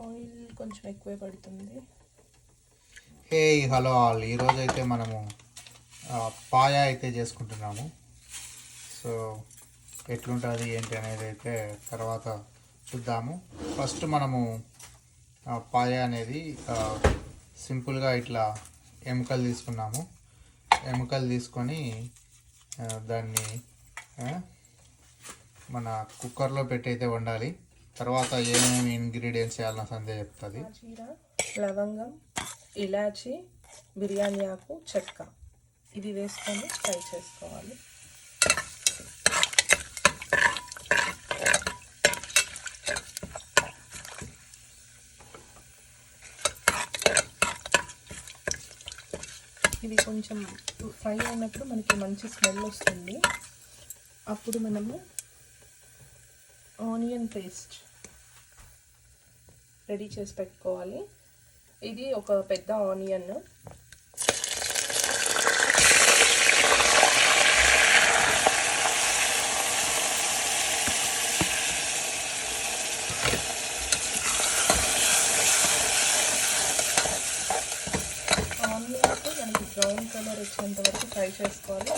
Oil కొంచెం ఎక్కువే పడుతుంది. హే హలో ఆల్, ఈరోజు అయితే మనము పాయా అయితే చేసుకుంటున్నాము. సో ఎట్లుంటుంది ఏంటి అనేది అయితే తర్వాత చూద్దాము. ఫస్ట్ మనము పాయా అనేది సింపుల్గా ఇట్లా ఎముకలు తీసుకున్నాము. ఎముకలు తీసుకొని దాన్ని మన కుక్కర్లో పెట్టి అయితే వండాలి. తర్వాత ఏమేమి ఇంగ్రీడియంట్స్ వేయాలన్న సందే చెప్తుంది. జీరా, లవంగం, ఇలాచి, బిర్యానీ ఆకు, చెక్క ఇవి వేసుకొని ఫ్రై చేసుకోవాలి. ఇవి కొంచెం ఫ్రై అయినప్పుడు మనకి మంచి స్మెల్ వస్తుంది. అప్పుడు మనము ఆనియన్ పేస్ట్ రెడీ చేసి పెట్టుకోవాలి. ఇది ఒక పెద్ద ఆనియన్, మనకి బ్రౌన్ కలర్ వచ్చేంత వరకు ఫ్రై చేసుకోవాలి.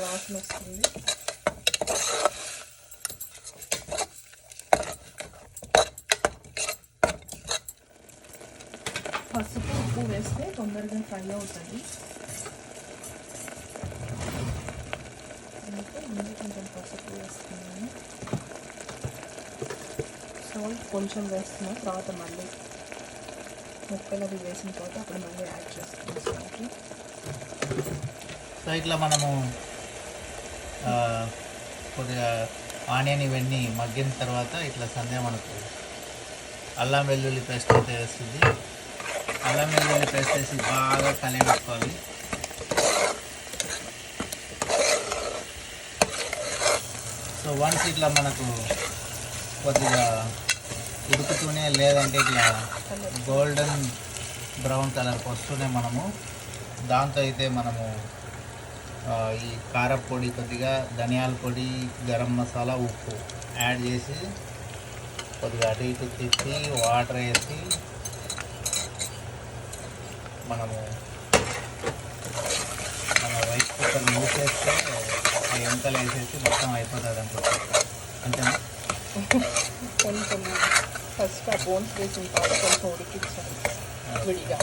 వాసన వస్తుంది. పసుపు ఉప్పు వేస్తే తొందరగా ఫ్రై అవుతుంది. ముందు కొంచెం పసుపు వేస్తున్నాను, సాల్ట్ కొంచెం వేస్తున్నాను. తర్వాత మళ్ళీ ముక్కలు అవి వేసిన తర్వాత అప్పుడు మళ్ళీ యాడ్ చేస్తున్నాను సాల్ట్. సో ఇట్లా మనము కొద్దిగా ఆనియన్ ఇవన్నీ మగ్గిన తర్వాత ఇట్లా సందే మనకు అల్లం వెల్లుల్లి పేస్ట్ అయితే వేస్తుంది. అల్లం వెల్లుల్లి పేస్ట్ వేసి బాగా కలిపెట్టుకోవాలి. సో వన్స్ ఇట్లా మనకు కొద్దిగా ఉడుకుతూనే లేదంటే ఇట్లా గోల్డెన్ బ్రౌన్ కలర్కి వస్తూనే మనము దాంతో అయితే మనము ఈ కారపొడి, కొద్దిగా ధనియాల పొడి, గరం మసాలా, ఉప్పు యాడ్ చేసి కొద్దిగా అటు ఇటు తిప్పి వాటర్ వేసి మనము మన రైస్ కుక్కర్ మూసేస్తే ఆ ఎంతలు వేసేసి మొత్తం అయిపోతుంది అనుకుంటున్నాను. అంతేనా? కొంచెం ఫస్ట్ ఆ బోన్స్ వేసిన తర్వాత కొంచెం ఉడికించాలి విడిగా.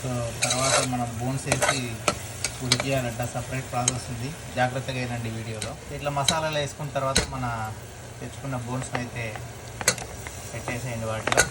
సో తర్వాత మనం బోన్స్ వేసి ఉడికియాలంట, సపరేట్ ప్రాసెస్ ఉంది. జాగ్రత్తగా అయినండి వీడియోలో. ఇట్లా మసాలాలు వేసుకున్న తర్వాత మన తెచ్చుకున్న బోన్స్ అయితే పెట్టేసేయండి వాటిలో.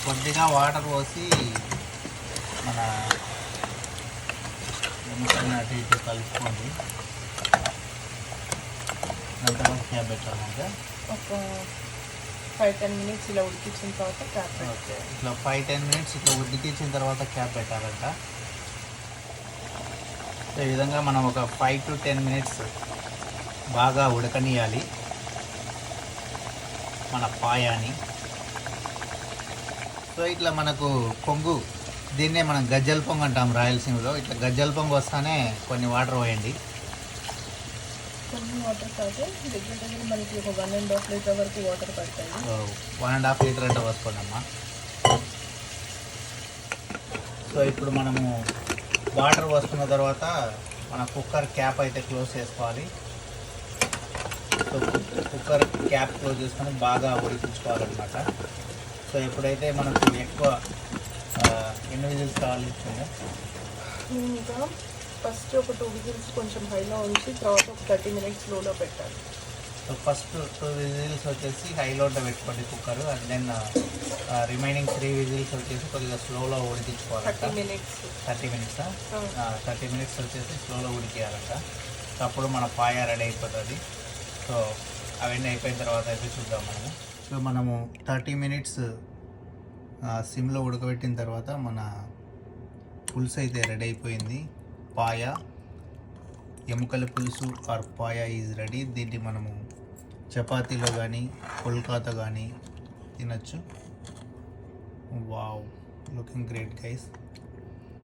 కొద్దిగా వాటర్ పోసి మన ఎముకలను అటు ఇటు కలుపుకోండి. ఎంతవరకు క్యాప్ పెట్టాలంటే ఒక 5-10 మినిట్స్ ఇలా ఉడికించిన తర్వాత క్యాప్. ఓకే, ఇట్లా 5-10 మినిట్స్ ఇట్లా ఉడికించిన తర్వాత క్యాప్ పెట్టాలంట. సో ఈ విధంగా మనం ఒక 5 to 10 మినిట్స్ బాగా ఉడకనియాలి మన పాయాని. సో ఇట్లా మనకు పొంగు, దీన్నే మనం గజ్జల పొంగు అంటాం రాయలసీమలో. ఇట్లా గజ్జల పొంగు వస్తానే కొన్ని వాటర్ పోయండి. కొన్ని వాటర్ కాదు, దగ్గర మనకి ఒక 1.5 లీటర్ వరకు వాటర్ పడతాయి. 1.5 లీటర్ అంటే వస్తుంది అమ్మా. సో ఇప్పుడు మనము వాటర్ వస్తున్న తర్వాత మన కుక్కర్ క్యాప్ అయితే క్లోజ్ చేసుకోవాలి. సో కుక్కర్ క్యాప్ క్లోజ్ చేసుకొని బాగా ఉడికించుకోవాలన్నమాట. సో ఎప్పుడైతే మనకు ఎక్కువ ఎన్ని విజిల్స్ కావాలి ఇంకా ఫస్ట్ ఒక 2 విజిల్స్ కొంచెం హైలో ఉంచి తర్వాత ఒక 30 మినిట్స్ లోలో పెట్టాలి. సో ఫస్ట్ 2 విజిల్స్ వచ్చేసి హైలోనే పెట్టుకోండి cooker. And then remaining 3 whistles వచ్చేసి కొద్దిగా స్లోలో ఉడికించుకోవాలి. 30 మినిట్స్ 30 మినిట్స్ వచ్చేసి స్లోలో ఉడికేయాలంట. సో అప్పుడు మన పాయ రెడీ అయిపోతుంది. సో అవన్నీ అయిపోయిన తర్వాత అయితే చూద్దాం మనము. సో మనము 30 మినిట్స్ సిమ్లో ఉడకబెట్టిన తర్వాత మన పులుసు అయితే రెడీ అయిపోయింది. పాయ ఎముకల పులుసు ఆర్ పాయ ఈజ్ రెడీ. దీన్ని మనము చపాతీలో కానీ పుల్కాతో కానీ తినచ్చు. Wow, looking great guys.